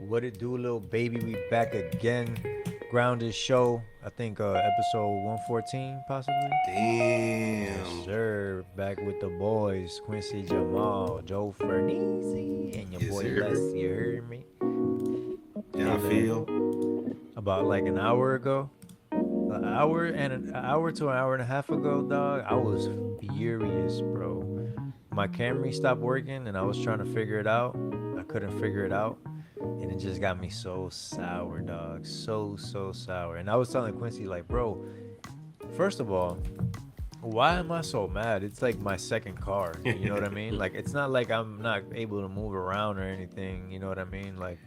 What it do, little baby? We back again. Grounded show. I think episode 114, possibly. Yes, Damn. sir. Back with the boys, Quincy Jamal, Joe Fernese, and your Yes, boy sir. Les. You heard me? Yeah, Hey, I man. feel. About like an hour ago, an hour to an hour and a half ago, dog. I was furious, bro. My Camry stopped working, and I was trying to figure it out. I couldn't figure it out. And it just got me so sour, dog. So sour. And I was telling Quincy, like, bro, first of all, why am I so mad? It's like my second car. You know what I mean? Like, it's not like I'm not able to move around or anything. You know what I mean? Like,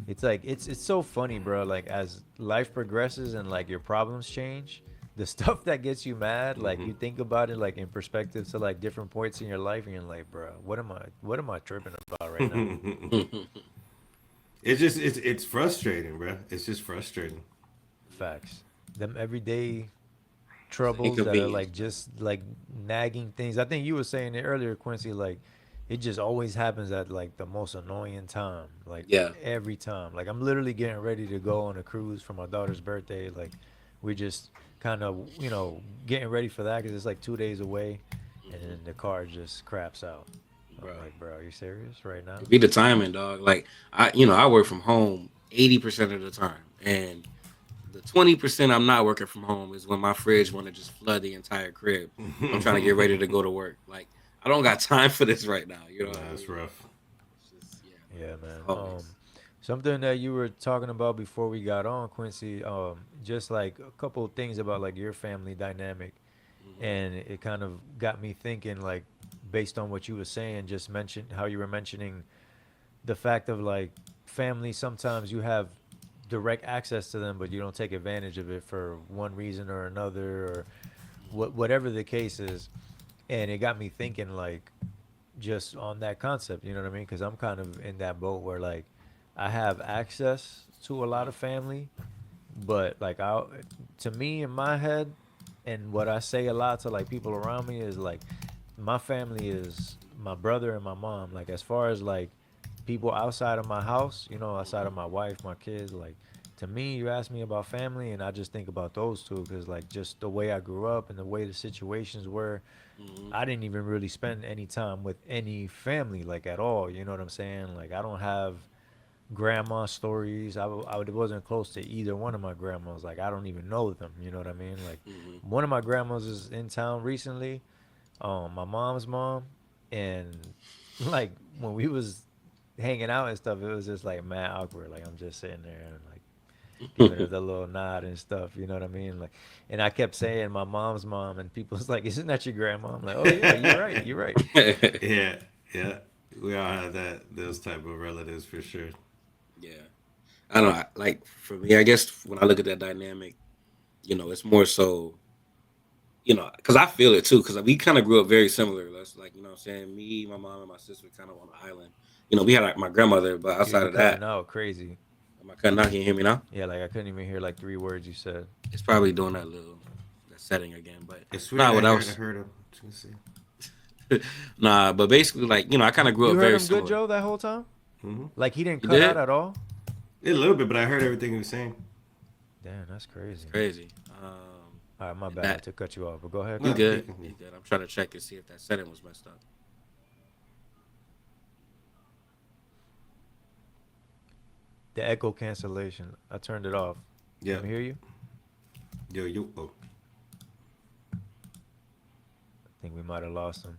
it's so funny, bro. Like, as life progresses and like your problems change, the stuff that gets you mad, like hmm you think about it like in perspective to like different points in your life, and you're like, bro, what am I tripping about right now? it's frustrating, bro. It's just frustrating. Facts. Them everyday It's an troubles that are inconvenience, like man. just like nagging things. I think you were saying it earlier, Quincy, like it just always happens at like the most annoying time. Like Yeah. every time. Like I'm literally getting ready to go on a cruise for my daughter's birthday. Like we're just kind of, getting ready for that because it's like 2 days away, and then the car just craps out. I'm Bro. like, bro, are you serious right now? It be the timing, dog. Like I work from home 80% of the time, and the 20% I'm not working from home is when my fridge want to just flood the entire crib. I'm trying to get ready to go to work. Like I don't got time for this right now. You know what Nah, I it's mean? rough. It's just yeah, bro. Yeah, It's man. always. Something that you were talking about before we got on, Quincy, just like a couple of things about like your family dynamic, and it kind of got me thinking, like, based on what you were saying, just mentioned how you were mentioning the fact of like family. Sometimes you have direct access to them, but you don't take advantage of it for one reason or another, or whatever the case is. And it got me thinking, like, just on that concept, you know what I mean? Because I'm kind of in that boat where like I have access to a lot of family, but like to me in my head, and what I say a lot to like people around me is like my family is my brother and my mom. Like as far as like people outside of my house, outside of my wife, my kids, like to me, you ask me about family, and I just think about those two because like just the way I grew up and the way the situations were, Mm-hmm. I didn't even really spend any time with any family like at all. You know what I'm saying? Like I don't have grandma stories. I wasn't close to either one of my grandmas. Like I don't even know them. You know what I mean? Like Mm-hmm. one of my grandmas is in town recently. My mom's mom, and like when we was hanging out and stuff, it was just like mad awkward. Like I'm just sitting there and like giving her the little nod and stuff. You know what I mean? Like, and I kept saying my mom's mom, and people was like, "Isn't that your grandma?" I'm like, "Oh yeah, you're right. You're right." Yeah, yeah. We all have those type of relatives for sure. Yeah. I don't know. Like for me, I guess when I look at that dynamic, it's more so, because I feel it too. Because we kind of grew up very similar. That's like, what I'm saying, me, my mom, and my sister kind of on the island. We had like, my grandmother, but You outside you of cutting that, out crazy. am I cutting out? Can you hear me now? Yeah, like I couldn't even hear like three words you said. It's probably doing that setting again. But It's weird. nah, I what I heard. I was heard him. Let's see. nah, but basically, like, I kind of grew You up heard very him good, similar. Joe, that whole time? Mm-hmm. Like he didn't You cut out did? at all? A little bit, but I heard everything he was saying. Damn, that's It's crazy. crazy. All right, my And bad that to cut you off, but go ahead, you Nah, continue. you good? can. You good? I'm trying to check and see if that setting was messed up. The echo cancellation. I turned it off. Yeah. Let me hear you. Yo, you. Oh, I think we might have lost him.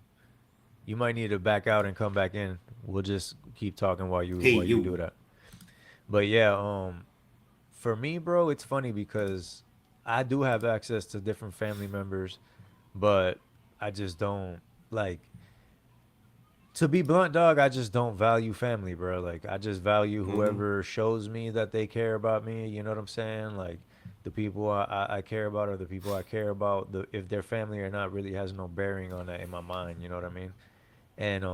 You might need to back out and come back in. We'll just keep talking while you hey, while you you. do that. But yeah, for me, bro, it's funny because I do have access to different family members, but I just don't like to be blunt, dog. I just don't value family, bro. Like I just value Mm-hmm. whoever shows me that they care about me. You know what I'm saying? Like the people I care about are the people I care about. If their family or not really has no bearing on that in my mind. You know what I mean? And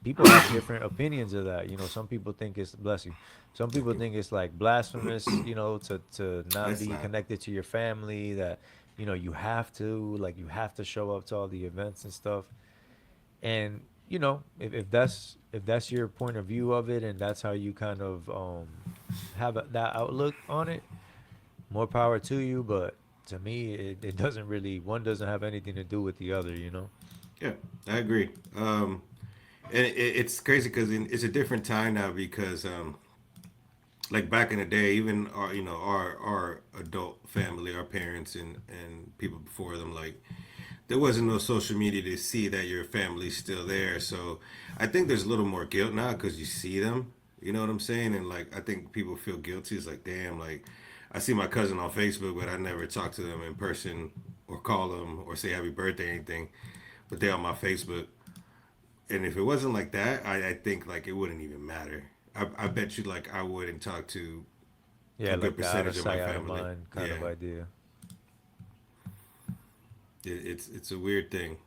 people have different opinions of that. Some people think it's bless you. Some Thank people you. think it's like blasphemous. To not That's be not. connected to your family. That you have to show up to all the events and stuff. And if that's your point of view of it, and that's how you kind of have that outlook on it, more power to you. But to me, it doesn't really, one doesn't have anything to do with the other, you know. Yeah, I agree. And it's crazy because it's a different time now because like back in the day, even our adult family, our parents and people before them, like there wasn't no social media to see that your family's still there. So I think there's a little more guilt now because you see them. You know what I'm saying? And like I think people feel guilty. It's like, damn, like I see my cousin on Facebook, but I never talk to them in person or call them or say happy birthday or anything. But they're on my Facebook. And if it wasn't like that, I think like it wouldn't even matter. I bet you like I wouldn't talk to Yeah, a good like the out of percentage of my sight, out of family. mind kind Yeah, of idea. it's a weird thing.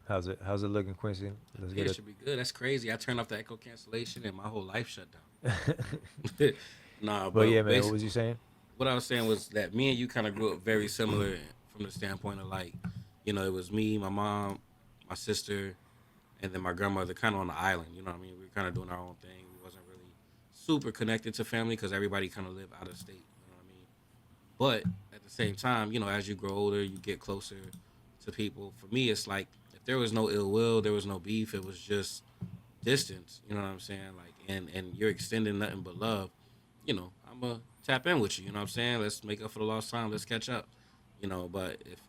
How's it looking, Quincy? Let's Yeah, get it it. should be good. That's crazy. I turned off the echo cancellation and my whole life shut down. Nah, But yeah, but man, what basically, was you saying? what I was saying was that me and you kind of grew up very similar from the standpoint of like, it was me, my mom, my sister, and then my grandmother kind of on the island. You know what I mean? We were kind of doing our own thing. We wasn't really super connected to family because everybody kind of lived out of state. You know what I mean? But at the same time, as you grow older, you get closer to people. For me, it's like if there was no ill will, there was no beef. It was just distance. You know what I'm saying? Like, and you're extending nothing but love. I'm gonna tap in with you. You know what I'm saying? Let's make up for the lost time. Let's catch up. But if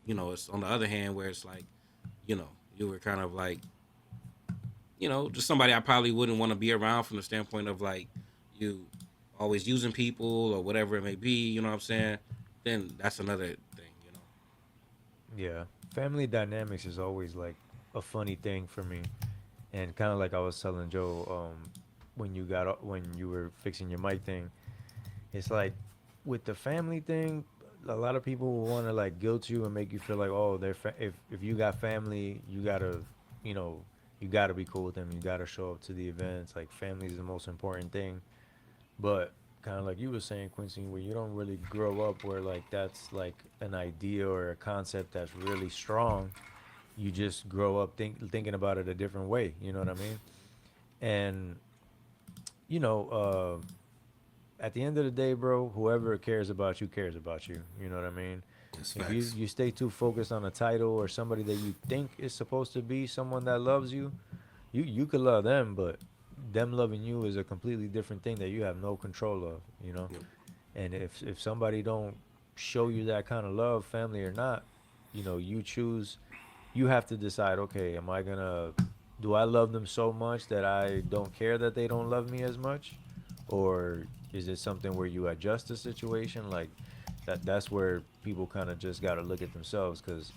it's on the other hand where it's like, you were kind of like, just somebody I probably wouldn't want to be around from the standpoint of like you always using people or whatever it may be. You know what I'm saying? Then that's another thing. Yeah, family dynamics is always like a funny thing for me, and kind of like I was telling Joe, when you were fixing your mic thing, it's like with the family thing, a lot of people will want to like guilt you and make you feel like, oh, if you got family, you gotta, you know, you gotta be cool with them. You gotta show up to the events. Like family is the most important thing. But kind of like you were saying, Quincy, where you don't really grow up where like that's like an idea or a concept that's really strong. You just grow up thinking about it a different way. You know what I mean? And you know, at the end of the day, bro, whoever cares about you. You know what I mean? That's If you facts. you stay too focused on a title or somebody that you think is supposed to be someone that loves you, you could love them, but them loving you is a completely different thing that you have no control of. You know, Yep. and if somebody don't show you that kind of love, family or not, you choose. You have to decide. Okay, am I gonna? Do I love them so much that I don't care that they don't love me as much, or is it something where you adjust the situation? Like that's where people kind of just got to look at themselves because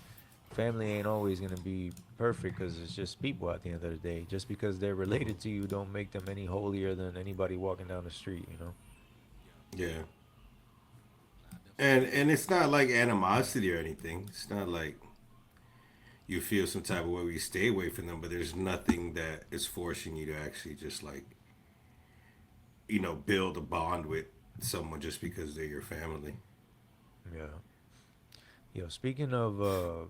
family ain't always going to be perfect because it's just people at the end of the day. Just because they're related to you don't make them any holier than anybody walking down the street, you know? Yeah. Nah, definitely. And it's not like animosity or anything. It's not like you feel some type of way where you stay away from them, but there's nothing that is forcing you to actually just like, build a bond with someone just because they're your family. Yeah. Yo, speaking of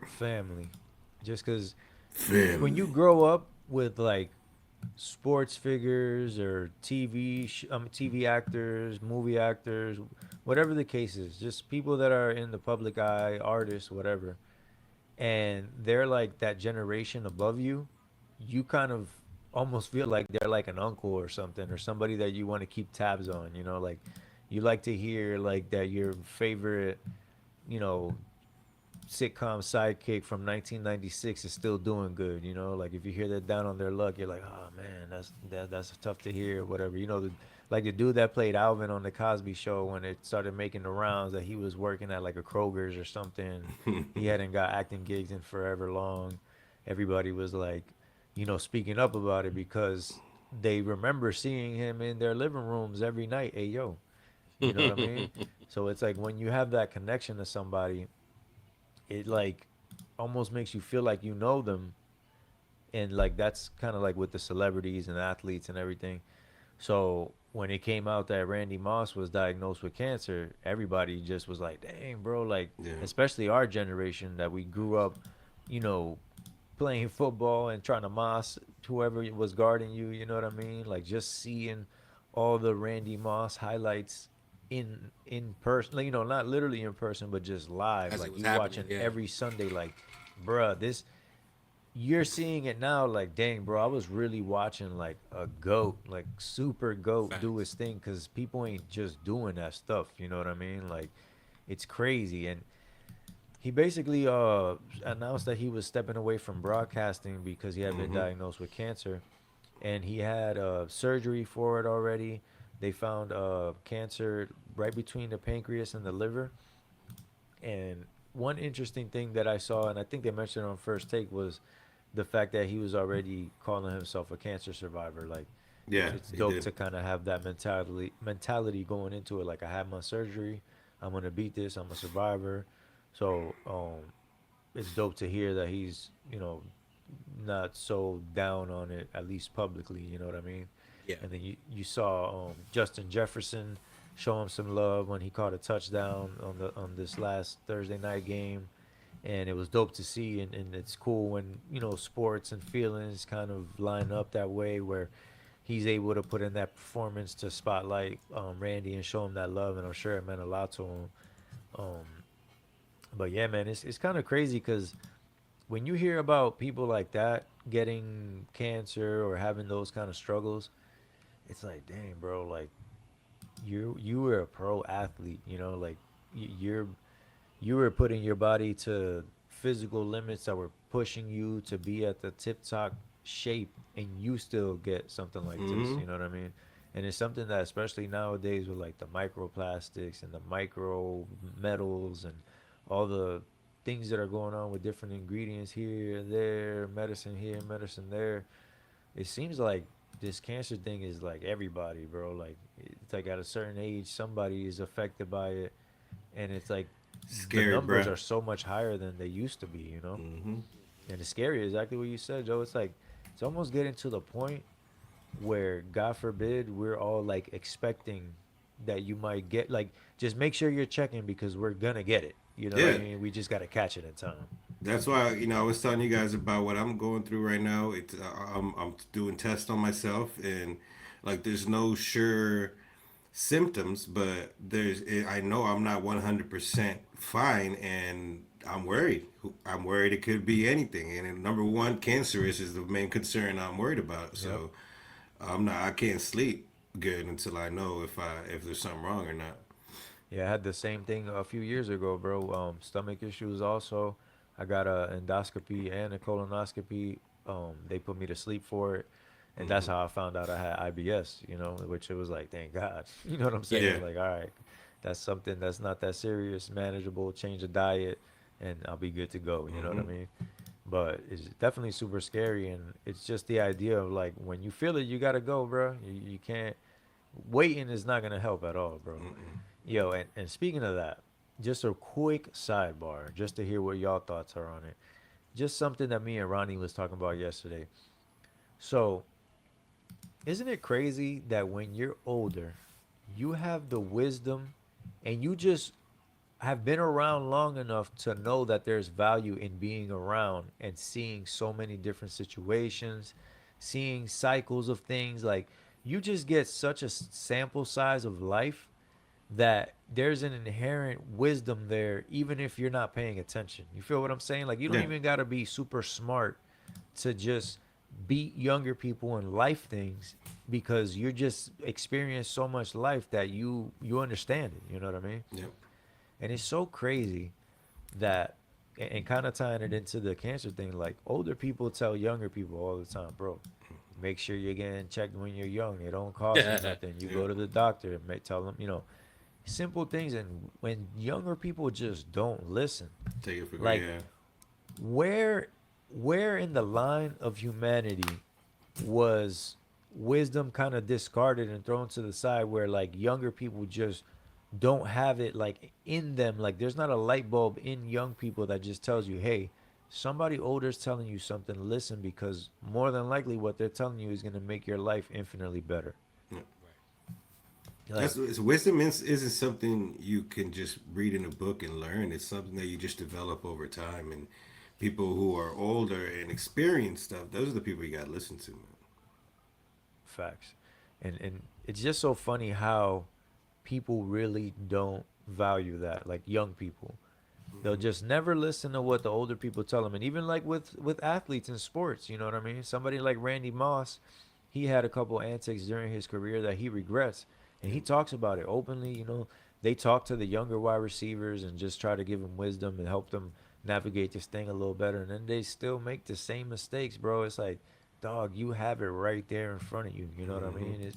family, just because when you Family. grow up with like sports figures or TV actors, movie actors, whatever the case is, just people that are in the public eye, artists, whatever, and they're like that generation above you, you kind of almost feel like they're like an uncle or something or somebody that you want to keep tabs on, like you like to hear like that your favorite, you know, sitcom sidekick from 1996 is still doing good. Like if you hear that down on their luck, you're like, oh man, that's tough to hear. Whatever. Like the dude that played Alvin on the Cosby Show when it started making the rounds that he was working at like a Kroger's or something. He hadn't got acting gigs in forever long. Everybody was like, speaking up about it because they remember seeing him in their living rooms every night. Hey yo, you know what I mean? So it's like when you have that connection to somebody, it like almost makes you feel like you know them, and like that's kind of like with the celebrities and athletes and everything. So when it came out that Randy Moss was diagnosed with cancer, everybody just was like, dang bro, like Yeah. especially our generation that we grew up, you know playing football and trying to moss whoever was guarding you. You know what I mean? Like just seeing all the Randy Moss highlights in person. Like, not literally in person, but just live. as it Like was you happening. watching Yeah, every Sunday. Like, bruh, this you're seeing it now. Like, dang, bro, I was really watching like a goat, like super goat, do his facts. thing because people ain't just doing that stuff. You know what I mean? Like, it's crazy and he basically announced that he was stepping away from broadcasting because he had been Mm-hmm. diagnosed with cancer, and he had surgery for it already. They found cancer right between the pancreas and the liver. And one interesting thing that I saw, and I think they mentioned on First Take, was the fact that he was already calling himself a cancer survivor. Like, Yeah, it's he dope did. to kind of have that mentality going into it. Like, I had my surgery, I'm gonna beat this. I'm a survivor. So it's dope to hear that he's not so down on it, at least publicly. You know what I mean? Yeah, And then you saw Justin Jefferson show him some love when he caught a touchdown on this last Thursday night game, and it was dope to see. And it's cool when sports and feelings kind of line up that way, where he's able to put in that performance to spotlight Randy and show him that love, and I'm sure it meant a lot to him. Um, but yeah, man, it's kind of crazy because when you hear about people like that getting cancer or having those kind of struggles, it's like, dang, bro, like you were a pro athlete, like you're you were putting your body to physical limits that were pushing you to be at the tip top shape, and you still get something like this. Mm-hmm. You know what I mean? And it's something that, especially nowadays, with like the microplastics and the micro metals and all the things that are going on with different ingredients here and there, medicine here, medicine there. It seems like this cancer thing is like everybody, bro. Like it's like at a certain age, somebody is affected by it, and it's like the Scary, numbers bruh. are so much higher than they used to be. Mm-hmm. And it's scary, exactly what you said, Joe. It's like it's almost getting to the point where, God forbid, we're all like expecting that you might get, like, just make sure you're checking because we're gonna get it. You know what I Yeah, mean? We just gotta catch it in time. that's why I was telling you guys about what I'm going through right now. I'm doing tests on myself, and like there's no sure symptoms, but I know I'm not 100% fine, and I'm worried. I'm worried it could be anything, and number one, cancerous is the main concern I'm worried about. Yep. So I can't sleep good until I know if there's something wrong or not. Yeah, I had the same thing a few years ago, bro. Stomach issues also. I got a endoscopy and a colonoscopy. They put me to sleep for it, and that's Hmm. how I found out I had IBS. Which it was like, thank God. You know what I'm yeah, Yeah. saying? Like, all right, that's something that's not that serious, manageable. Change the diet, and I'll be good to go. You know what I Hmm. mean? But it's definitely super scary, and it's just the idea of like when you feel it, you gotta go, bro. You can't. Waiting is not gonna help at all, bro. Yo, and speaking of that, just a quick sidebar, just to hear what y'all thoughts are on it. Just something that me and Ronnie was talking about yesterday. So, isn't it crazy that when you're older, you have the wisdom and you just have been around long enough to know that there's value in being around and seeing so many different situations, seeing cycles of things. Like, you just get such a sample size of life that there's an inherent wisdom there, even if you're not paying attention. You feel what I'm saying? Like, you don't Yeah. even got to be super smart to just beat younger people in life things, because you're just experience so much life that you understand it. You know what I mean? Yeah. And it's so crazy that, and kind of tying it into the cancer thing, like older people tell younger people all the time, bro, make sure you're getting checked when you're young. It don't cost you yeah. nothing. You Yeah. go to the doctor and tell them, simple things. And when younger people just don't listen, Take it for like, granted. where where in the line of humanity was wisdom kind of discarded and thrown to the side, where like younger people just don't have it like in them? Like, there's not a light bulb in young people that just tells you, hey, somebody older is telling you something, listen, because more than likely what they're telling you is going to make your life infinitely better. Yeah. Like, Wisdom isn't something you can just read in a book and learn. It's something that you just develop over time. And people who are older and experienced stuff, those are the people you gotta listen to, man. Facts. And it's just so funny how people really don't value that, like young people. They'll just never listen to what the older people tell them. And even like with athletes in sports, you know what I mean? Somebody like Randy Moss, he had a couple antics during his career that he regrets, and he talks about it openly. You know, they talk to the younger wide receivers and just try to give them wisdom and help them navigate this thing a little better, and then they still make the same mistakes, bro. It's like, dog, you have it right there in front of you. You know what I Hmm. mean?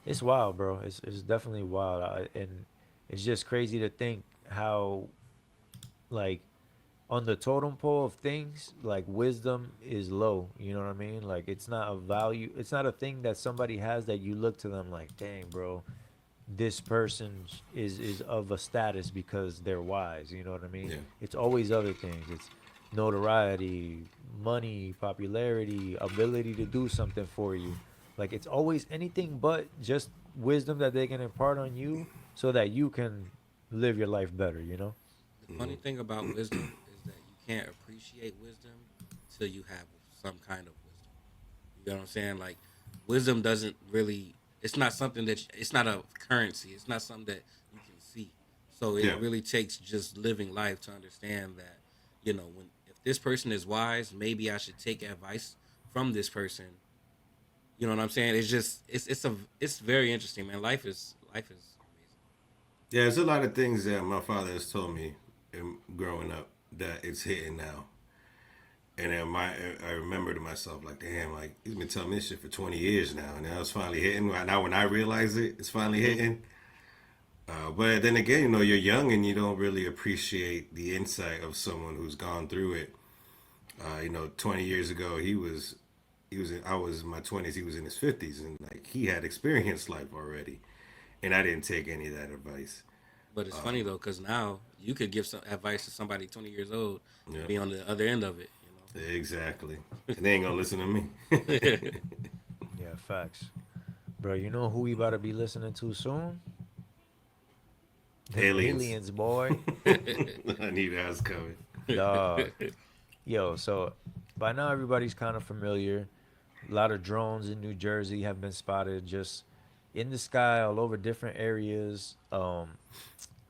It's wild, bro. It's definitely wild, and it's just crazy to think how, like, on the totem pole of things, like wisdom is low. You know what I mean? Like, it's not a value. It's not a thing that somebody has that you look to them like, dang, bro, this person is of a status because they're wise. You know what I mean? Yeah. It's always other things. It's notoriety, money, popularity, ability to do something for you. Like, it's always anything but just wisdom that they can impart on you so that you can live your life better. You know? The funny thing about wisdom is that you can't appreciate wisdom till you have some kind of wisdom. You know what I'm saying? Like wisdom doesn't really. It's not something that it's not a currency. It's not something that you can see. So it Yeah. really takes just living life to understand that when if this person is wise, maybe I should take advice from this person. You know what I'm saying? It's just it's very interesting, man. Life is amazing. Yeah, there's a lot of things that my father has told me growing up that it's hitting now. And then I remember to myself like, damn, like he's been telling me this shit for 20 years now, and now it's finally hitting. Right now, when I realize it, it's finally Mm-hmm. hitting. But then again, you're young and you don't really appreciate the insight of someone who's gone through it. 20 years ago, I was in my 20s, he was in his 50s, and like he had experienced life already, and I didn't take any of that advice. But it's funny though, because now you could give some advice to somebody 20 years old and Yeah, be on the other end of it. exactly. And they ain't gonna listen to me. Yeah, facts, bro. You know who we about to be listening to soon? Them Aliens. aliens, boy. I knew that was coming. Dog. Yo, so by now everybody's kind of familiar. A lot of drones in New Jersey have been spotted just in the sky all over different areas.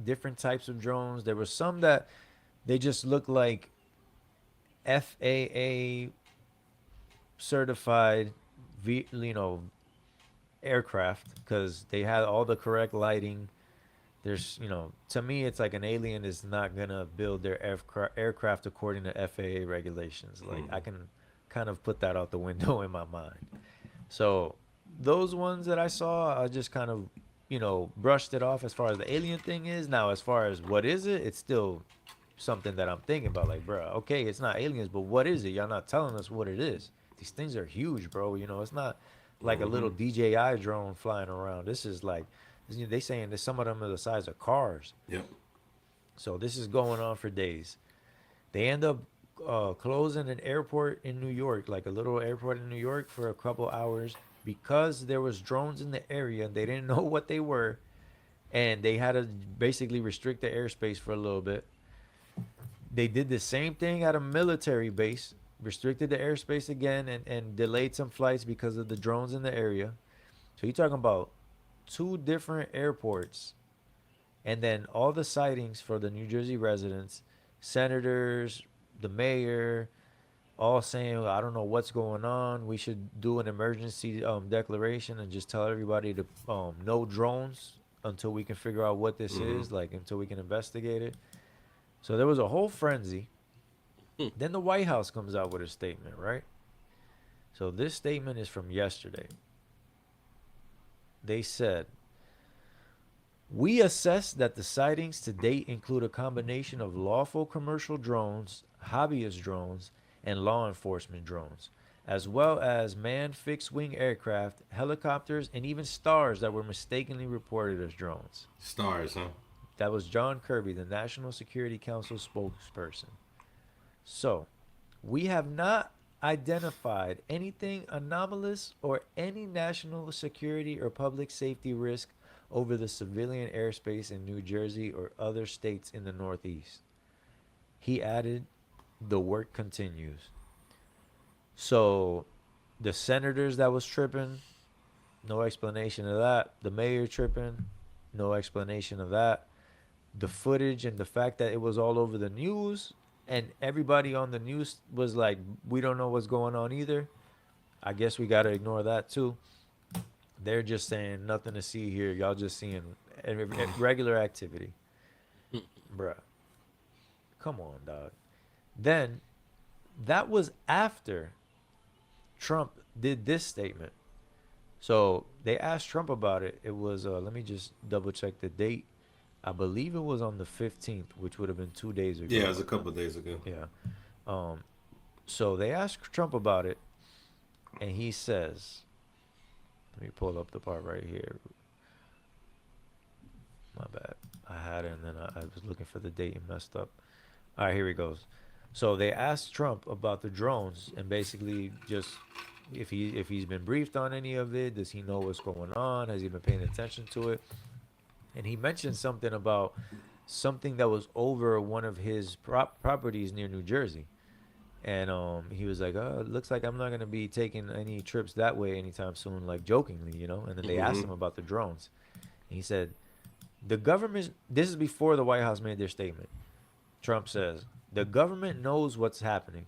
Different types of drones. There were some that they just look like FAA certified, aircraft because they had all the correct lighting. There's, to me, it's like an alien is not gonna build their aircraft according to FAA regulations. Like, I can kind of put that out the window in my mind. So those ones that I saw, I just kind of, brushed it off as far as the alien thing is. Now, as far as what is it, it's still something that I'm thinking about. Like, bro, okay, it's not aliens, but what is it? Y'all not telling us what it is. These things are huge, bro. It's not like a little Hmm. DJI drone flying around. This is like, they saying that some of them are the size of cars. Yep. So this is going on for days. They end up closing an airport in New York, like a little airport in New York, for a couple hours because there was drones in the area. They didn't know what they were, and they had to basically restrict the airspace for a little bit. They did the same thing at a military base, restricted the airspace again, and delayed some flights because of the drones in the area. So you're talking about two different airports, and then all the sightings for the New Jersey residents, senators, the mayor, all saying, "Well, I don't know what's going on. We should do an emergency declaration and just tell everybody to no drones until we can figure out what this Hmm. is, like until we can investigate it." So there was a whole frenzy. Then the White House comes out with a statement, right? So this statement is from yesterday. They said, "We assess that the sightings to date include a combination of lawful commercial drones, hobbyist drones, and law enforcement drones, as well as manned fixed wing aircraft, helicopters, and even stars that were mistakenly reported as drones." Stars, huh? That was John Kirby, the National Security Council spokesperson. So, we have not identified anything anomalous or any national security or public safety risk over the civilian airspace in New Jersey or other states in the Northeast. He added the work continues. So the senators that was tripping, no explanation of that. The mayor tripping, no explanation of that. The footage and the fact that it was all over the news and everybody on the news was like, we don't know what's going on either. I guess we got to ignore that too. They're just saying nothing to see here. Y'all just seeing regular activity. Bruh, come on, dog. Then that was after Trump did this statement. So they asked Trump about it. It was, let me just double check the date. I believe it was on the 15th, which would have been 2 days Yeah, it ago. was a couple of days ago. Yeah. Um, so they asked Trump about it, and he says, let me pull up the part right here. My bad. I had it, and then I was looking for the date and messed up. All right, here he goes. So they asked Trump about the drones and basically just if he's been briefed on any of it. Does he know what's going on? Has he been paying attention to it? And he mentioned something about something that was over one of his properties near New Jersey. And he was like, "Oh, it looks like I'm not gonna be taking any trips that way anytime soon," like jokingly, you know. And then they asked Hmm. him about the drones, and he said, "The government." This is before the White House made their statement. Trump says, "The government knows what's happening.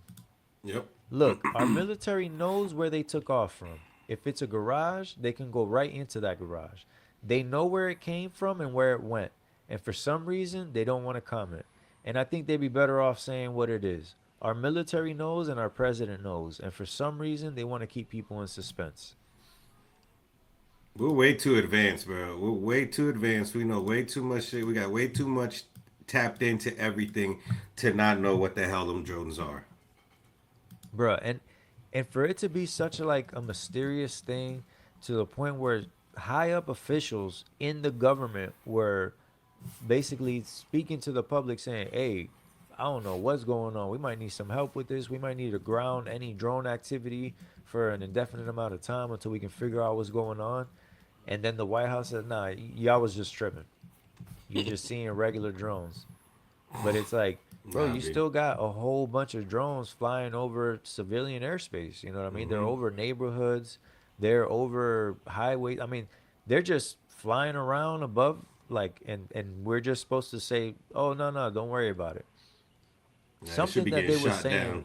Yep. Look, our military knows where they took off from. If it's a garage, they can go right into that garage. They know where it came from and where it went. And for some reason, they don't want to comment. And I think they'd be better off saying what it is. Our military knows and our president knows. And for some reason, they want to keep people in suspense." We're way too advanced, bro. We're way too advanced. We know way too much shit. We got way too much tapped into everything to not know what the hell them drones are. Bruh, and for it to be such a like a mysterious thing to the point where high up officials in the government were basically speaking to the public saying, "Hey, I don't know what's going on. We might need some help with this. We might need to ground any drone activity for an indefinite amount of time until we can figure out what's going on." And then the White House said, "Nah, y'all was just tripping. You're just seeing regular drones." But it's like, bro, Nah, you B. still got a whole bunch of drones flying over civilian airspace. You know what I mean? They're Hmm. over neighborhoods, they're over highways. I mean, they're just flying around above, like, and we're just supposed to say, "Oh no, no, don't worry about it." Nah, they should Something be that getting they were shot down. saying,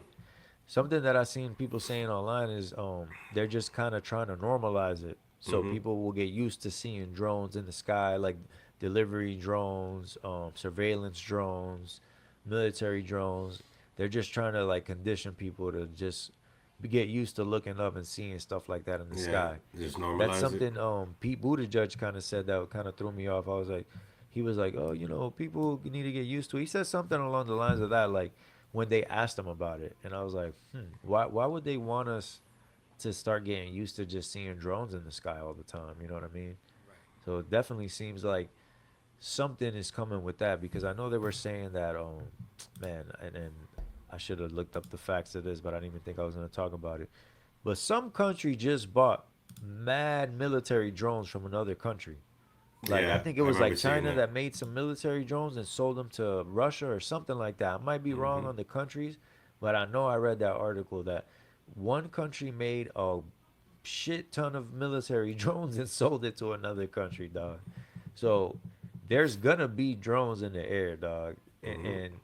something that I seen people saying online is, they're just kind of trying to normalize it, so Hmm. people will get used to seeing drones in the sky, like delivery drones, surveillance drones, military drones. They're just trying to like condition people to just get used to looking up and seeing stuff like that in the Yeah, sky. just That's normalize it. something Pete Buttigieg kind of said that kind of threw me off. I was like, he was like, "Oh, people need to get used to it." He said something along the lines of that, like when they asked him about it, and I was like, why would they want us to start getting used to just seeing drones in the sky all the time? You know what I mean? So it definitely seems like something is coming with that because I know they were saying that, man, and I should have looked up the facts of this, but I didn't even think I was going to talk about it. But some country just bought mad military drones from another country. Like I Yeah, think it I was remember like seeing China that. that made some military drones and sold them to Russia or something like that. I might be wrong Hmm. on the countries, but I know I read that article that one country made a shit ton of military drones and sold it to another country, dog. So there's gonna be drones in the air, dog. Hmm. And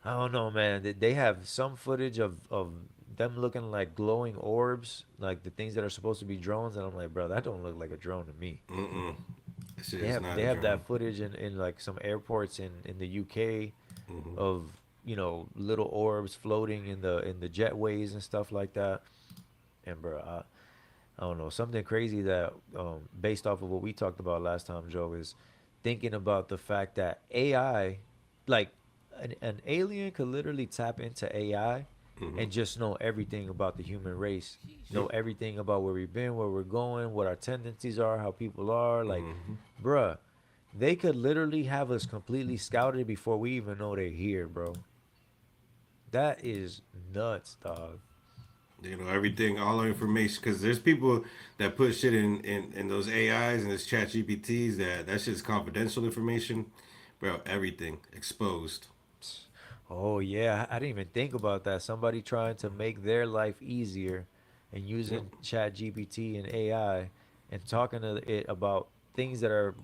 I don't know, man. They have some footage of them looking like glowing orbs, like the things that are supposed to be drones, and I'm like, bro, that don't look like a drone to me. Mm-mm. That shit They is have not they a have drone. that footage in like some airports in the UK Hmm. of little orbs floating in the jetways and stuff like that. And bro, I don't know, something crazy that based off of what we talked about last time, Joe, is thinking about the fact that AI, like an alien could literally tap into AI Hmm. and just know everything about the human race, know Yep. everything about where we've been, where we're going, what our tendencies are, how people are. Like, Hmm. bruh, they could literally have us completely scouted before we even know they're here, bro. That is nuts, dog. Everything, all our information, because there's people that put shit in those AIs and those chat GPTs that shit's confidential information, bro. Everything exposed. Oh yeah, I didn't even think about that. Somebody trying to make their life easier and Yep. using Chat GPT and AI and talking to it about things that are,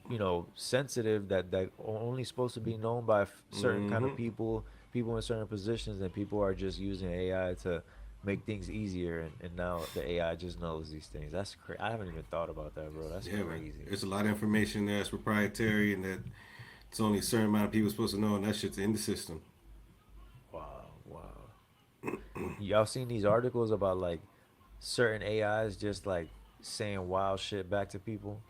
sensitive that only supposed to be known by certain kind Mm-hmm. of people, people in certain positions, and people are just using AI to make things easier, and now the AI just knows these things. That's crazy. I haven't even thought about that, bro. That's Yeah, man. crazy. There's a lot of information that's proprietary and that it's only a certain amount of people supposed to know, and that shit's in the system. Wow, wow. Y'all seen these articles about like certain AIs just like saying wild shit back to people?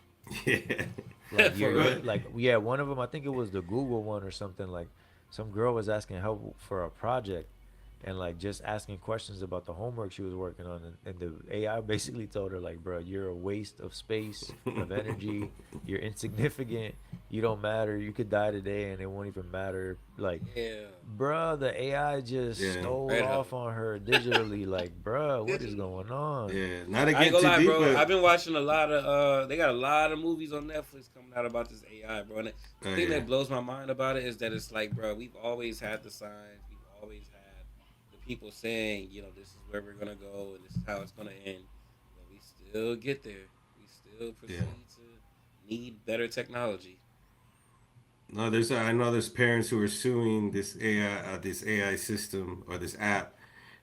Yeah. Like For you're real. But like, yeah, one of them, I think it was the Google one or something. Like some girl was asking help for a project, and like just asking questions about the homework she was working on, and the AI basically told her like, bro, you're a waste of space, of energy, you're insignificant, you don't matter, you could die today and it won't even matter. Like, Yeah. bruh, the AI just yeah, stole Red off Hut. on her digitally. Like, bruh, what is Digitally. going on? yeah. Not to I ain't get gonna too lie, deep, bro. but I've been watching a lot of they got a lot of movies on Netflix coming out about this AI, bro. And the thing yeah, that blows my mind about it is that it's like, bro, we've always had the signs, we've always had the people saying, this is where we're gonna go and this is how it's gonna end. But we still get there. We still yeah. proceed to need better technology. No, there's I know there's parents who are suing this AI system or this app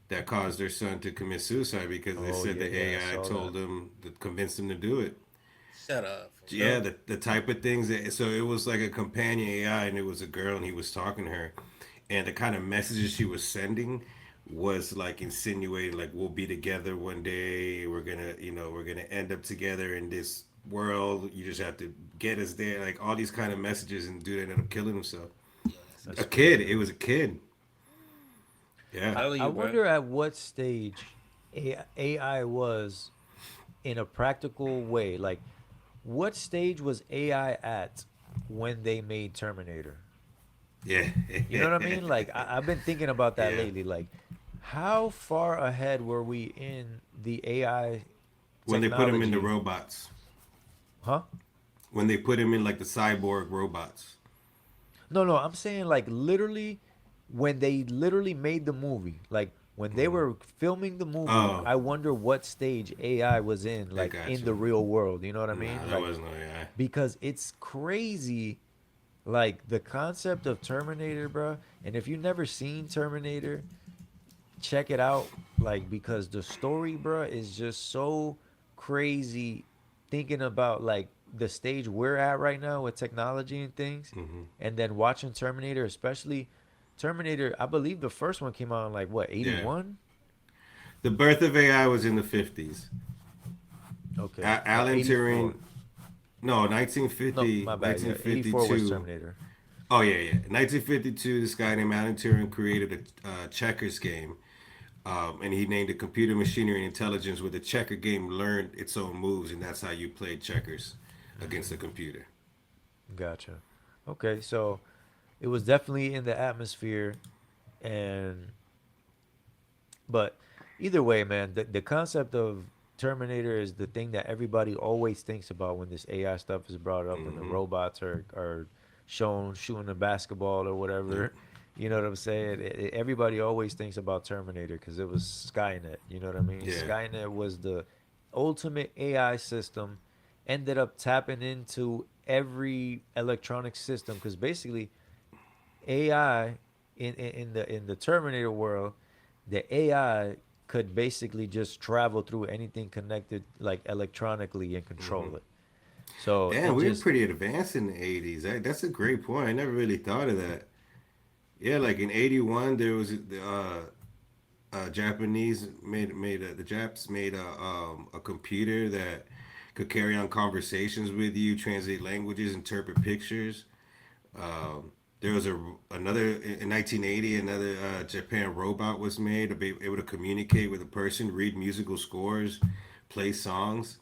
that caused their son to commit suicide because they Oh said yeah, the yeah, I AI saw that. told them that convinced them to do it. Shut up, for Yeah, real. the type of things that so it was like a companion AI and it was a girl and he was talking to her, and the kind of messages she was sending was like insinuating like we'll be together one day, we're gonna end up together in this world, you just have to get us there, like all these kind of messages, and dude ended up killing himself. Yo, that's A That's crazy. kid, it crazy. was a kid. Yeah. Telling I you, bro. wonder at what stage AI was in a practical way. Like, what stage was AI at when they made Terminator? Yeah. You know what I mean? Like, I've been thinking about that Yeah. lately. Like, how far ahead were we in the AI When they put him in the technology? robots, Huh? when they put him in like the cyborg robots. No, no, I'm saying like literally when they literally made the movie, like when they were filming the movie, Oh, I wonder what stage AI was in, I like got in you. the real world. You know what I Nah, mean? that Like, wasn't no AI. because it's crazy, like the concept of Terminator, bro. And if you've never seen Terminator, check it out. Like, because the story, bro, is just so crazy. Thinking about like the stage we're at right now with technology and things, and then watching Terminator, especially Terminator. I believe the first one came out in like what, Yeah. 81? The birth of AI was in the 50s. Okay, no, Alan Turing, 84. no, No, 1950, my bad. Yeah, 84 was 1952. Terminator. Oh, yeah, yeah. 1952, this guy named Alan Turing created a checkers game. And he named it Computer Machinery and Intelligence, where the checker game learned its own moves, and that's how you played checkers against the computer. Gotcha. Okay, so it was definitely in the atmosphere, and but either way, man, the concept of Terminator is the thing that everybody always thinks about when this AI stuff is brought up and the robots are shown shooting a basketball or Yep. whatever. You know what I'm saying? Everybody always thinks about Terminator because it was Skynet. You know what I mean? Yeah. Skynet was the ultimate AI system, ended up tapping into every electronic system because basically AI in the Terminator world, the AI could basically just travel through anything connected like electronically and control it. So Damn, it we were just pretty advanced in the 80s. That's a great point. I never really thought of that. Yeah, like in 81, there was Japanese made the Japs made a computer that could carry on conversations with you, translate languages, interpret pictures. There was another in 1980. Another Japan robot was made to be able to communicate with a person, read musical scores, play songs.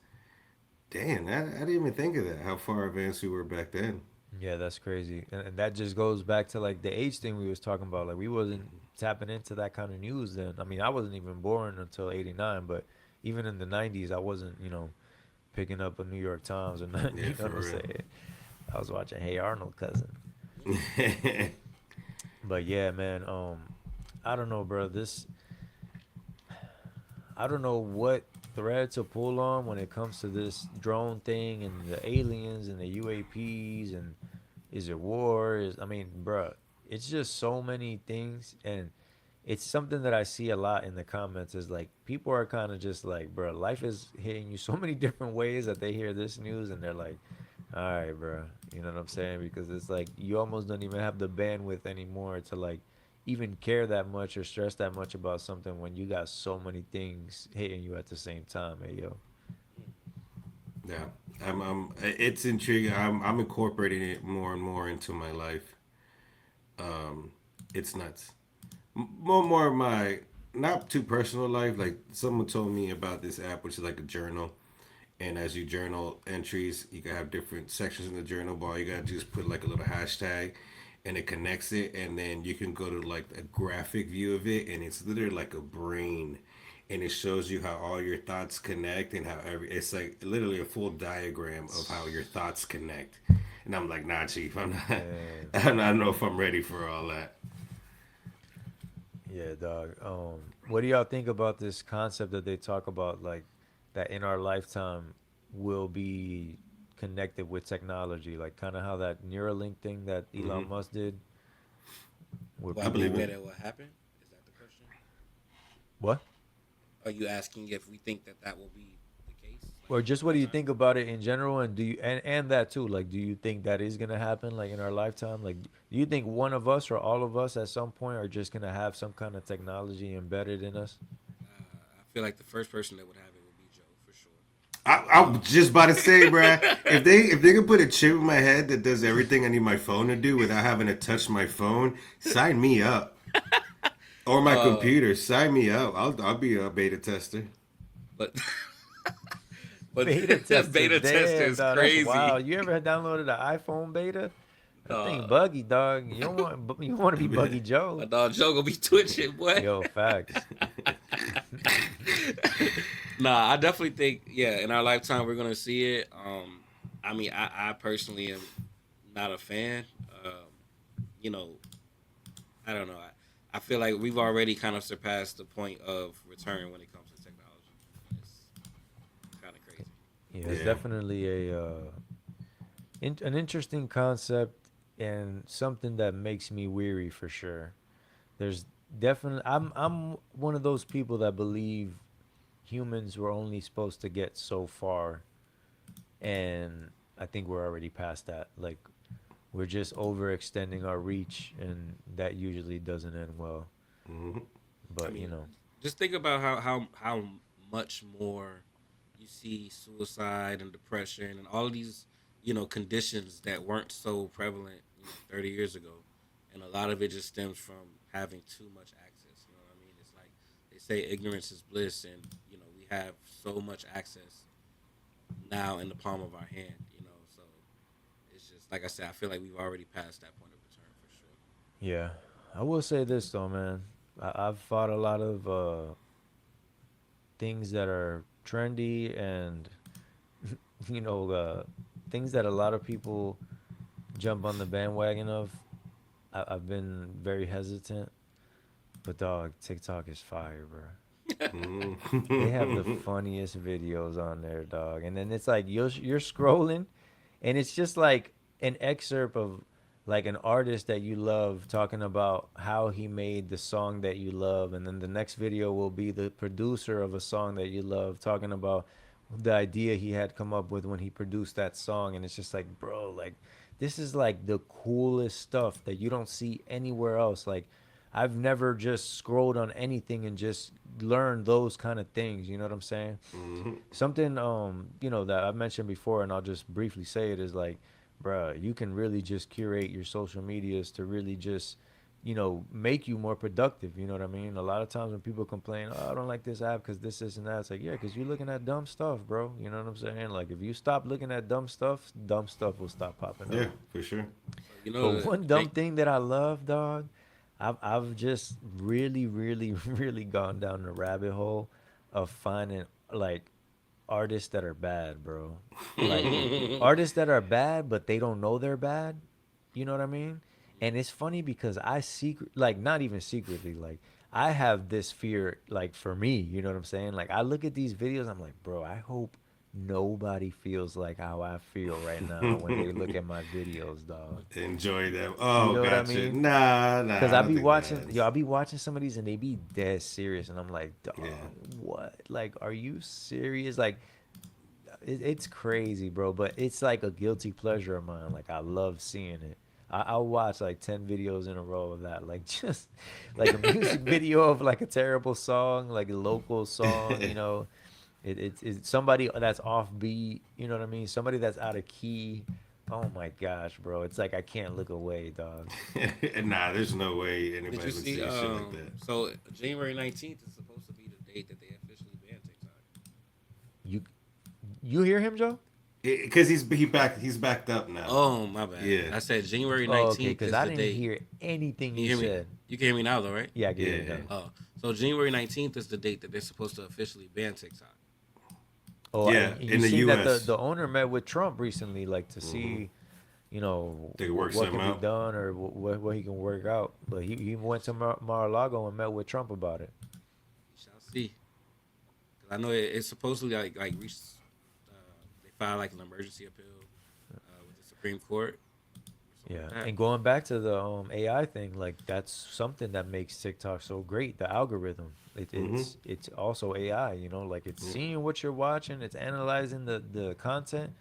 Damn, I didn't even think of that. How far advanced we were back then. yeah, that's crazy. And that just goes back to like the age thing we was talking about. Like we wasn't tapping into that kind of news then. I mean, I wasn't even born until 89, but even in the 90s, I wasn't, picking up a New York Times or nothing, Yeah, you know for what I'm real. saying? I was watching Hey Arnold, cousin. But yeah, man. I don't know, bro. I don't know what thread to pull on when it comes to this drone thing and the aliens and the UAPs and is it war? I mean, bro, it's just so many things, and it's something that I see a lot in the comments. Is like people are kind of just like, bro, life is hitting you so many different ways that they hear this news and they're like, all right, bro, you know what I'm saying? Because it's like you almost don't even have the bandwidth anymore to like even care that much or stress that much about something when you got so many things hitting you at the same time. Hey, yo. Yeah, it's intriguing. I'm incorporating it more and more into my life. It's nuts. More of my not too personal life. Like someone told me about this app, which is like a journal. And as you journal entries, you can have different sections in the journal bar. You gotta just put like a little hashtag, and it connects it, and then you can go to like a graphic view of it, and it's literally like a brain, and it shows you how all your thoughts connect and how it's like literally a full diagram of how your thoughts connect. And I'm like, nah, chief, I'm not. Man. I don't know if I'm ready for all that. Yeah, dog. What do y'all think about this concept that they talk about, like that in our lifetime will be connected with technology, like kind of how that Neuralink thing that Elon Musk did, where Well, I I people believe think it. will that it will happen. Is that the question? what? Are you asking if we think that that will be the case, like Or in our just what do you lifetime? think about it in general, and do you and that too? Like, do you think that is gonna happen, like in our lifetime? Like, do you think one of us or all of us at some point are just gonna have some kind of technology embedded in us? I feel like the first person that would have it would be Joe for sure. I was just about to say, bruh, if they could put a chip in my head that does everything I need my phone to do without having to touch my phone, sign me up. Or my Uh, computer, sign me up. I'll be a beta tester. but but Beta tester, beta tester damn, is dog, that's crazy. wild. You ever downloaded an iPhone beta? That thing Uh, buggy, dog. You don't want to be buggy my Joe. dog Joe gonna be twitching, boy. Yo, facts. Nah, I definitely think yeah, in our lifetime we're gonna see it. I mean, I personally am not a fan. You know, I don't know. I feel like we've already kind of surpassed the point of return when it comes to technology. It's kind of crazy. Yeah, it's Yeah. definitely an interesting concept and something that makes me weary for sure. There's definitely I'm one of those people that believe humans were only supposed to get so far, and I think we're already past that. Like we're just overextending our reach, and that usually doesn't end well. I But mean, just think about how much more you see suicide and depression and all of these conditions that weren't so prevalent 30 years ago, and a lot of it just stems from having too much access. You know what I mean? It's like they say ignorance is bliss, and we have so much access now in the palm of our hand. So it's just like I said, I feel like we've already passed that point of return for sure. yeah, I will say this though, man. I've fought a lot of things that are trendy and you know things that a lot of people jump on the bandwagon of. I've been very hesitant, but dog, TikTok is fire, bro. They have the funniest videos on there, dog. And then it's like you're scrolling, and it's just like an excerpt of like an artist that you love talking about how he made the song that you love, and then the next video will be the producer of a song that you love talking about the idea he had come up with when he produced that song, and it's just like, bro, like this is like the coolest stuff that you don't see anywhere else. Like I've never just scrolled on anything and just learned those kind of things. You know what I'm saying? Something that I've mentioned before, and I'll just briefly say it is like, bruh, you can really just curate your social medias to really just make you more productive. You know what I mean? A lot of times when people complain, oh, I don't like this app because this and that, it's like, yeah, because you're looking at dumb stuff, bro. You know what I'm saying? Like if you stop looking at dumb stuff will stop popping up. Yeah, for sure. So But the one dumb thing. thing that I love, dog, I've just really, really, really gone down the rabbit hole of finding like artists that are bad, bro. Like artists that are bad, but they don't know they're bad. You know what I mean? And it's funny because I secret, like, not even secretly, like, I have this fear, like, for me, you know what I'm saying? Like, I look at these videos, I'm like, bro, I hope nobody feels like how I feel right now when they look at my videos, dog. Enjoy them. You Oh, know what I gotcha. mean? Nah, Cause I I don't be think watching, yo, that's. I be watching some of these and they be dead serious, and I'm like, Yeah. dog, what? Like, are you serious? Like, it's crazy, bro. But it's like a guilty pleasure of mine. Like, I love seeing it. I'll watch like 10 videos in a row of that. Like, just like a music video of like a terrible song, like a local song. It's somebody that's offbeat. You know what I mean? Somebody that's out of key. Oh my gosh, bro! It's like I can't look away, dog. Nah, there's no way Did anybody you would see? see shit like that. So January 19th is supposed to be the date that they officially banned TikTok. You you hear him, Joe? Because he's backed up now. Oh my bad. Yeah, I said January Oh, okay. 19th Because is I the didn't date. hear anything Can you you hear me? said. You can hear me now though, right? Yeah, I can hear you yeah, now. Oh, so January 19th is the date that they're supposed to officially ban TikTok. Oh, yeah. and In you the seen that the U.S., the owner met with Trump recently, like to see, they could work what something can be out. done or what he can work out. But he went to Mar-a-Lago and met with Trump about it. We shall see. 'Cause I know it's supposedly like reached. They filed like an emergency appeal with the Supreme Court or something Yeah, like that. and going back to the AI thing, like that's something that makes TikTok so great. The algorithm, it's also AI. Like it's seeing what you're watching, it's analyzing the content,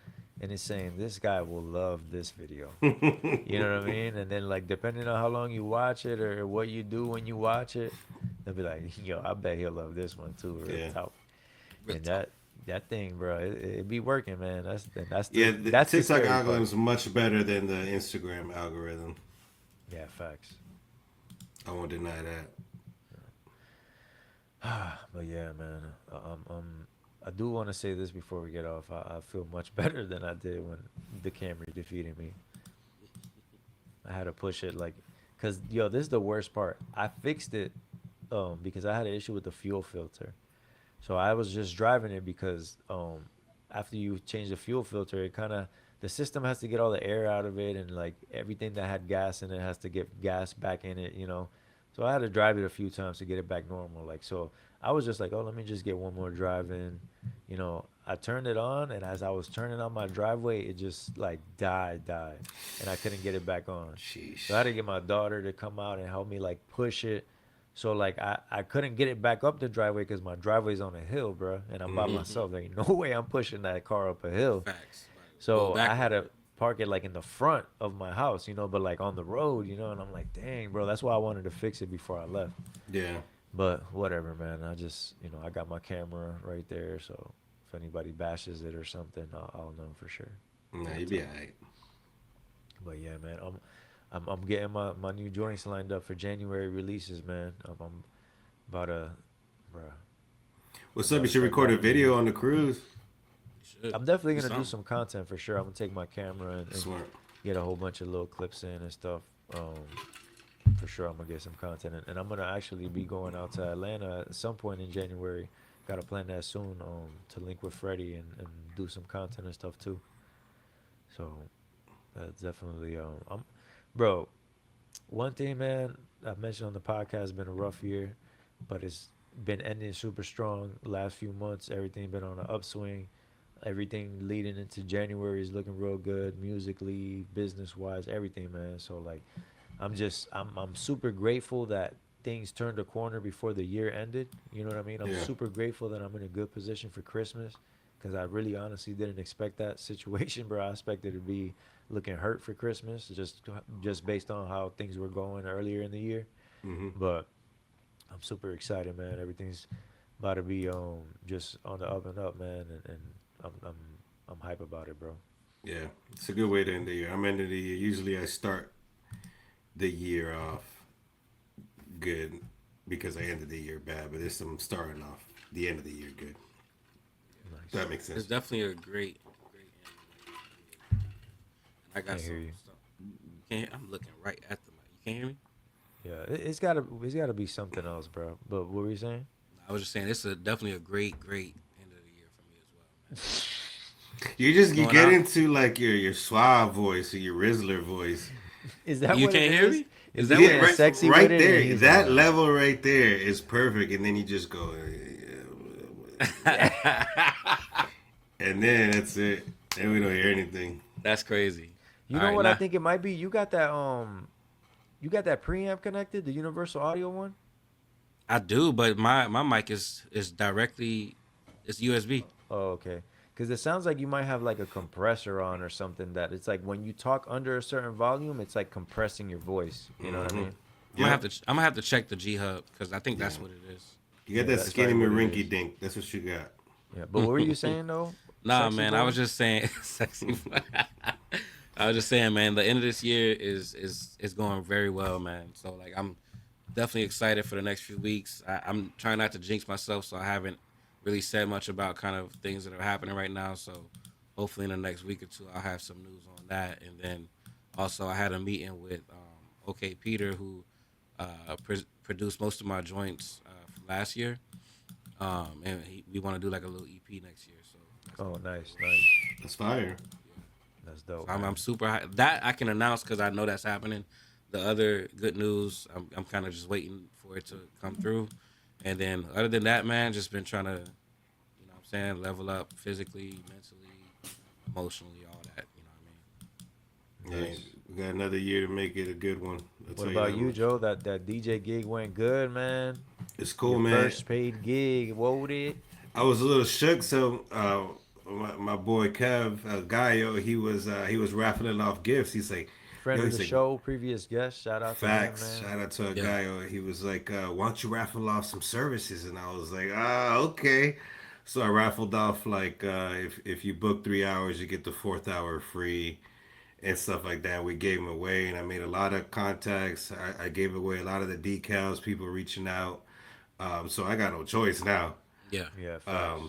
and it's saying this guy will love this video. You know what I mean? And then like depending on how long you watch it or what you do when you watch it, they'll be like, yo, I bet he'll love this one too, real Yeah, talk. Real And talk. that thing, bro, it be working, man. That's yeah. the The that's the TikTok scary algorithm part. is much better than the Instagram algorithm. Yeah, facts. I won't deny that. But yeah, man, I do want to say this before we get off. I feel much better than I did when the Camry defeated me. I had to push it like, cause yo, this is the worst part. I fixed it, because I had an issue with the fuel filter. So I was just driving it because after you change the fuel filter, it kind of the system has to get all the air out of it and like everything that had gas in it has to get gas back in it. So I had to drive it a few times to get it back normal. Like so, I was just like, oh, let me just get one more drive in. I turned it on, and as I was turning on my driveway, it just like died, and I couldn't get it back on. So I had Sheesh. to get my daughter to come out and help me like push it. So like I couldn't get it back up the driveway because my driveway's on a hill, bro, and I'm by Mm-hmm. myself. There ain't no way I'm pushing that car up a hill. Facts. Like, go So I had backward. to park it like in the front of my house, but like on the road, and I'm like, dang, bro, that's why I wanted to fix it before I left. Yeah. But whatever, man. I got my camera right there, so if anybody bashes it or something, I'll know for sure. Nah, Real you'd be talk. alright. But yeah, man, I'm getting my new joints lined up for January releases, man. I'm about to, bruh. I'm What's up? about You to should start record a dropping video music. on the cruise. You should I'm definitely do gonna do something. some content for sure. I'm gonna take my camera and Smart. get a whole bunch of little clips in and stuff. For sure, I'm gonna get some content, and I'm gonna actually be going out to Atlanta at some point in January. Got to plan that soon. To link with Freddie and do some content and stuff too. So that's definitely bro. One thing, man, I mentioned on the podcast, has been a rough year, but it's been ending super strong. Last few months, everything been on an upswing. Everything leading into January is looking real good, musically, business wise, everything, man. So like, I'm super grateful that things turned a corner before the year ended. You know what I mean? I'm Yeah. super grateful that I'm in a good position for Christmas because I really honestly didn't expect that situation, bro. I expected to be looking hurt for Christmas just based on how things were going earlier in the year. Mm-hmm. But I'm super excited, man. Everything's about to be just on the up and up, man, and I'm hype about it, bro. Yeah. It's a good way to end the year. I'm ending the year. Usually I start the year off good because I ended the year bad, but this I'm starting off the end of the year good. Nice. That makes It's sense. definitely a great ending. And I got Can't hear some you. stuff. You can't. I'm looking right at the mic. You can't hear me. Yeah, it's gotta be something else, bro. But what were you saying? I was just saying it's definitely a great end of the year for me as well, man. You What's just you going get on? into like your suave voice or your Rizzler voice, Is that You what it can't hear is? me? Is Is he that what Yeah, it getting right, is? sexy with right it? And there. he's like, That level right there is perfect, and then you just go, and then that's it. Then we don't hear anything. That's crazy. you All know right, what I now think it might be? You got that preamp connected, the universal audio one. I do, but my mic is directly it's USB. Oh, okay. Because it sounds like you might have like a compressor on or something that it's like when you talk under a certain volume, it's like compressing your voice. You know what I Hmm. mean? Yep. I'm gonna have to check the G Hub because I think Yeah. that's what it is. You got Yeah, that that's It's skinny probably probably what what it it Marinky is. is. dink. That's what you got. Yeah. But what were you saying though, Nah, sexy man, I boy? was just saying, sexy. I was just saying, man, the end of this year is going very well, man. So like, I'm definitely excited for the next few weeks. I'm trying not to jinx myself, so I haven't really said much about kind of things that are happening right now. So hopefully in the next week or two, I'll have some news on that. And then also, I had a meeting with OK Peter, who produced most of my joints from last year, and we want to do like a little EP next year. So that's Oh, gonna be nice, cool. nice. That's fire. Yeah. That's So dope, I'm man. super high. That I can announce because I know that's happening. The other good news, I'm kind of just waiting for it to come through. And then other than that, man, just been trying to, you know what I'm saying, level up physically, mentally, emotionally, all that. You know what Yeah, Nice. we got another year to make it a good one. I'll What tell you about that you, much. Joe? That DJ gig went good, man. It's Your cool, man. first paid gig. What would it? I was a little shook. So, my boy Kev Gaio, he was raffling off gifts. He's like, Friend yo, of he's the like, show, previous guest. Shout out to him, facts. man. Shout out to a I mean? guy. He was like, "Why don't you raffle off some services?" And I was like, "Ah, okay." So I raffled off like, if you book 3 hours, you get the fourth hour free and stuff like that. We gave them away, and I made a lot of contacts. I gave away a lot of the decals. People reaching out. So I got no choice now. Yeah. Yeah, facts.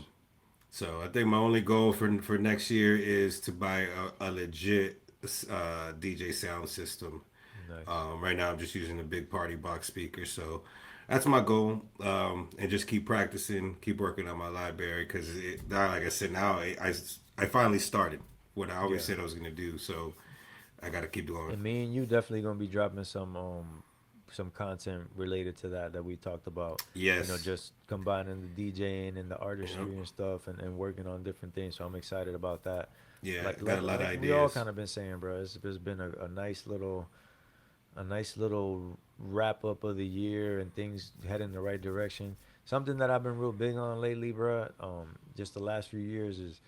So I think my only goal for next year is to buy a legit DJ sound system. Nice. Right now, I'm just using a big party box speaker. So that's my goal. And just keep practicing, keep working on my library because, like I said, now I finally started what I always Yeah. said I was going to do. So I got to keep going. And me and you definitely gonna be dropping some content related to that we talked about. You know, Yes. just combining the DJing and the Yep. artistry and stuff, and working on different things. So I'm excited about that. Yeah. Like Got like a lot of like we all ideas. kind of been saying, bro. It's been a nice little wrap up of the year and things head in the right direction. Something that I've been real big on lately, bro. Just the last few years is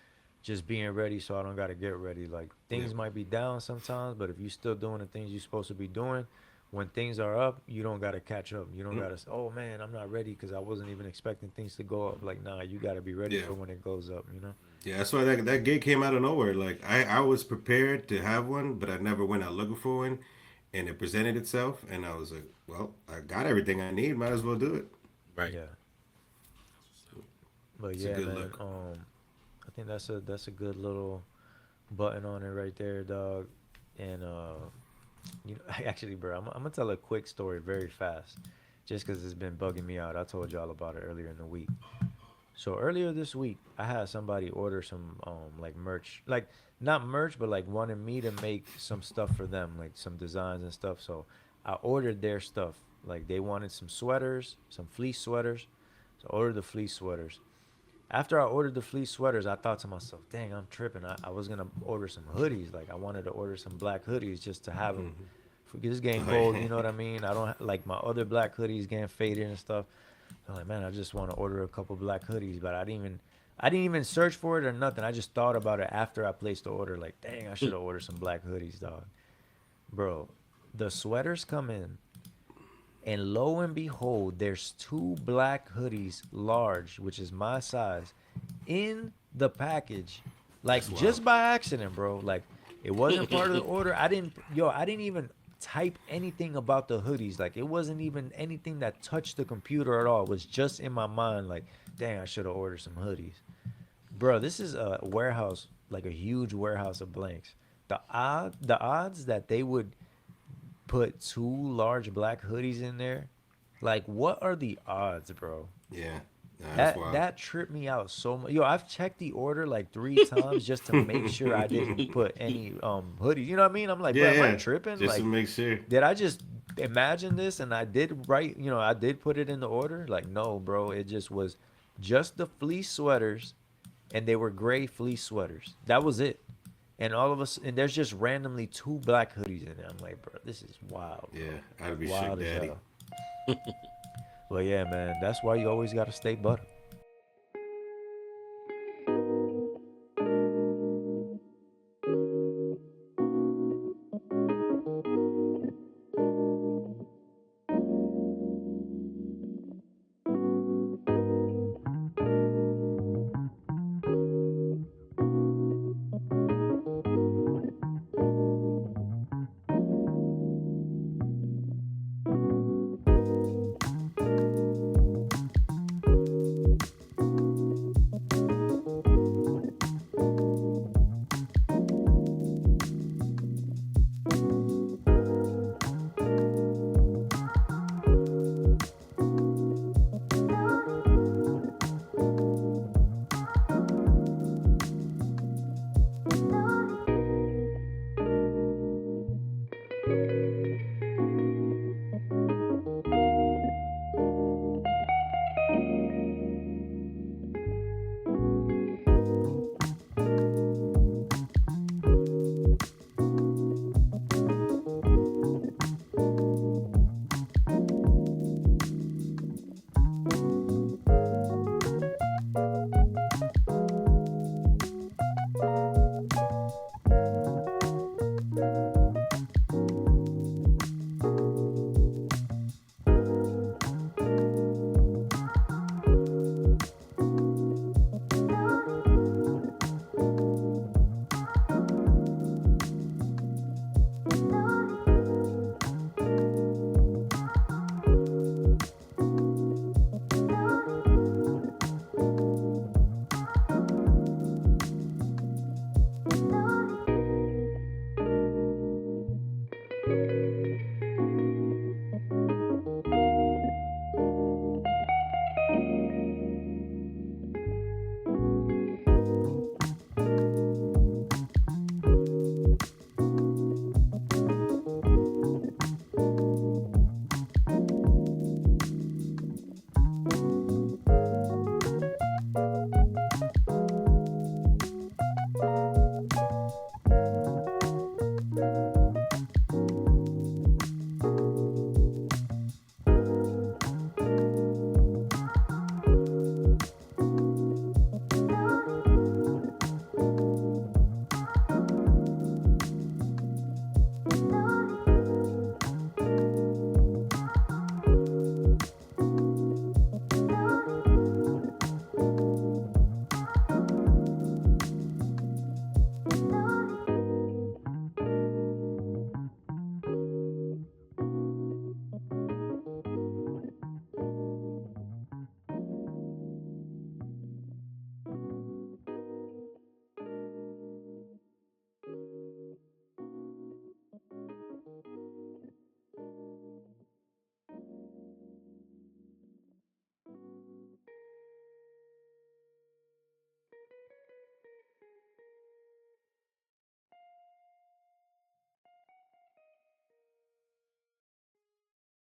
just being ready so I don't gotta get ready. Like Yep. things might be down sometimes, but if you still doing the things you're supposed to be doing, when things are up, you don't gotta catch up. You don't Yep. gotta say, "Oh man, I'm not ready because I wasn't even expecting things to go up." Like, nah, you gotta be ready Yeah. for when it goes up. You know? Yeah, that's why that gig came out of nowhere. Like I was prepared to have one, but I never went out looking for one, and it presented itself, and I was like, "Well, I got everything I need. Might as well do it." Right. Yeah. That's what's up. But It's a yeah, good man. look. I think that's a good little button on it right there, dog. And you know, actually, bro, I'm gonna tell a quick story very fast, just because it's been bugging me out. I told y'all about it earlier in the week. So earlier this week, I had somebody order some like merch, like not merch, but like wanted me to make some stuff for them, like some designs and stuff. So I ordered their stuff. Like they wanted some sweaters, some fleece sweaters. So I ordered the fleece sweaters. After I ordered the fleece sweaters, I thought to myself, dang, I'm tripping. I was going to order some hoodies. Like, I wanted to order some black hoodies just to have them. Forget it's getting Oh, cold, you yeah. know what I mean? I don't like my other black hoodies getting faded and stuff. I'm like, man, I just want to order a couple black hoodies, but I didn't even search for it or nothing. I just thought about it after I placed the order. Like, dang, I should have ordered some black hoodies, dog. Bro, the sweaters come in, and lo and behold, there's two black hoodies, large, which is my size, in the package. That's Like wild. just by accident, bro. Like it wasn't part of the order. I didn't even type anything about the hoodies. Like it wasn't even anything that touched the computer at all. It was just in my mind like, dang, I should have ordered some hoodies. Bro, this is a warehouse, like a huge warehouse of blanks. The odds that they would put two large black hoodies in there. Like, what are the odds, bro? Yeah, Nah, that's That wild. that tripped me out so much. Yo, I've checked the order like 3 times just to make sure I didn't put any hoodies. You know what I mean? I'm like, bro, Yeah, am I yeah. tripping? Just to Like, make sure. did I just imagine this and I did right? I did put it in the order. Like, no, bro, it just was just the fleece sweaters, and they were gray fleece sweaters. That was it. And all of us, and there's just randomly two black hoodies in there. I'm like, bro, this is wild, bro. Yeah, I'd be shook, Wild as daddy. hell. But yeah, man, that's why you always gotta stay butter.